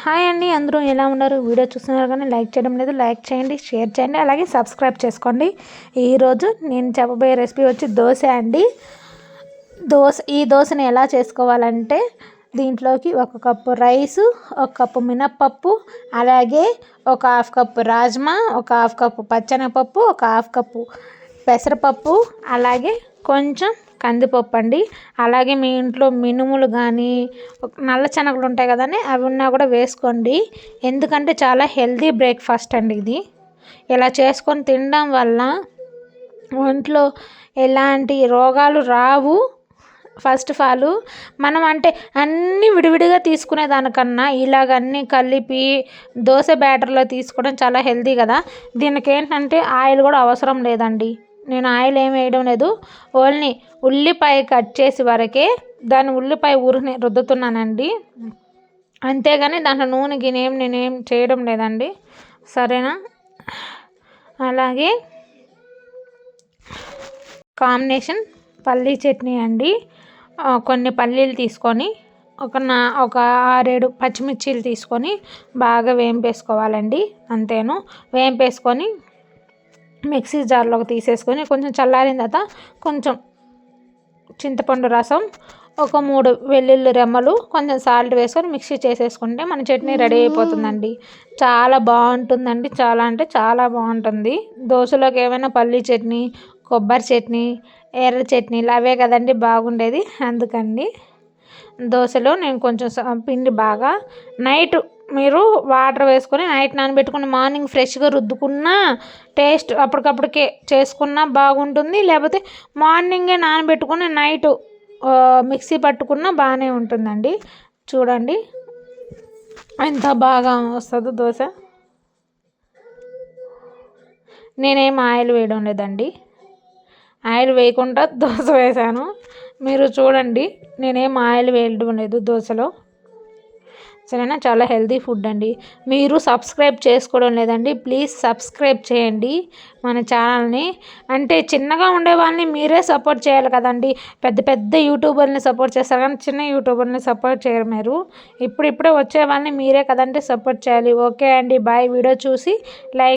Hi అండి, అందరూ ఎలా ఉన్నారు? వీడియో చూస్తున్నారు కానీ లైక్ చేయడం లేదు. లైక్ చేయండి, షేర్ చేయండి, అలాగే సబ్స్క్రైబ్ చేసుకోండి. ఈరోజు నేను చెప్పబోయే రెసిపీ వచ్చి దోశ అండి. ఈ దోశని ఎలా చేసుకోవాలంటే దీంట్లోకి 1 కప్పు రైసు, 1 కప్పు మినప్పప్పు, అలాగే 1/2 కప్పు రాజ్మా, 1/2 కప్పు పచ్చెనగపప్పు, 1/2 కప్పు పెసరపప్పు, అలాగే కొంచెం కందిపప్పు అండి. అలాగే మీ ఇంట్లో మినుములు కానీ నల్ల శనగలు ఉంటాయి కదండి, అవి ఉన్నా కూడా వేసుకోండి. ఎందుకంటే చాలా హెల్తీ బ్రేక్ఫాస్ట్ అండి ఇది. ఇలా చేసుకొని తినడం వల్ల ఒంట్లో ఎలాంటి రోగాలు రావు. ఫస్ట్ ఆఫ్ ఆల్ మనం అంటే అన్నీ విడివిడిగా తీసుకునే దానికన్నా ఇలాగ అన్నీ కలిపి దోశ బ్యాటర్లో తీసుకోవడం చాలా హెల్తీ కదా. దీనికి ఏంటంటే ఆయిల్ కూడా అవసరం లేదండి. నేను ఆయిల్ ఏమి వేయడం లేదు, ఓన్లీ ఉల్లిపాయ కట్ చేసి వరకే దాని ఉల్లిపాయ ఊరిని రుద్దుతున్నానండి. అంతేగాని దాంట్లో నూనె గినేం నేనేం చేయడం లేదండి, సరేనా. అలాగే కాంబినేషన్ పల్లీ చట్నీ అండి. కొన్ని పల్లీలు తీసుకొని ఒక 6-7 పచ్చిమిర్చీలు తీసుకొని బాగా వేంపేసుకోవాలండి. అంతేను, వేంపేసుకొని మిక్సీ జార్లోకి తీసేసుకొని కొంచెం చల్లారిన తర్వాత కొంచెం చింతపండు రసం, ఒక 3 వెల్లుల్లి రెమ్మలు, కొంచెం సాల్ట్ వేసుకొని మిక్సీ చేసేసుకుంటే మన చట్నీ రెడీ అయిపోతుందండి. చాలా బాగుంటుందండి, చాలా అంటే చాలా బాగుంటుంది. దోశలోకి ఏమైనా పల్లీ చట్నీ, కొబ్బరి చట్నీ, ఎర్ర చట్నీలు అవే కదండి బాగుండేది. అందుకండి దోశలో నేను కొంచెం పిండి బాగా నైట్ మీరు వాటర్ వేసుకొని నైట్ నానబెట్టుకుని మార్నింగ్ ఫ్రెష్గా రుద్దుకున్న టేస్ట్ అప్పటికప్పటికే చేసుకున్నా బాగుంటుంది. లేకపోతే మార్నింగే నానబెట్టుకుని నైట్ మిక్సీ పట్టుకున్నా బాగానే ఉంటుందండి. చూడండి ఎంత బాగా వస్తుందో దోశ. నేనేం ఆయిల్ వేయడం లేదండి, ఆయిల్ వేయకుండా దోశ వేసాను. మీరు చూడండి, నేనేం ఆయిల్ వేయడం లేదు దోశలో, సరేనా. చాలా హెల్తీ ఫుడ్ అండి. మీరు సబ్స్క్రైబ్ చేసుకోవడం లేదండి, ప్లీజ్ సబ్స్క్రైబ్ చేయండి మన ఛానల్ని. అంటే చిన్నగా ఉండే వాళ్ళని మీరే సపోర్ట్ చేయాలి కదండి. పెద్ద పెద్ద యూట్యూబర్ని సపోర్ట్ చేస్తారు కానీ చిన్న యూట్యూబర్ని సపోర్ట్ చేయరు మీరు. ఇప్పుడిప్పుడే వచ్చే వాళ్ళని మీరే కదండి సపోర్ట్ చేయాలి. ఓకే అండి, బాయ్. వీడియో చూసి లైక్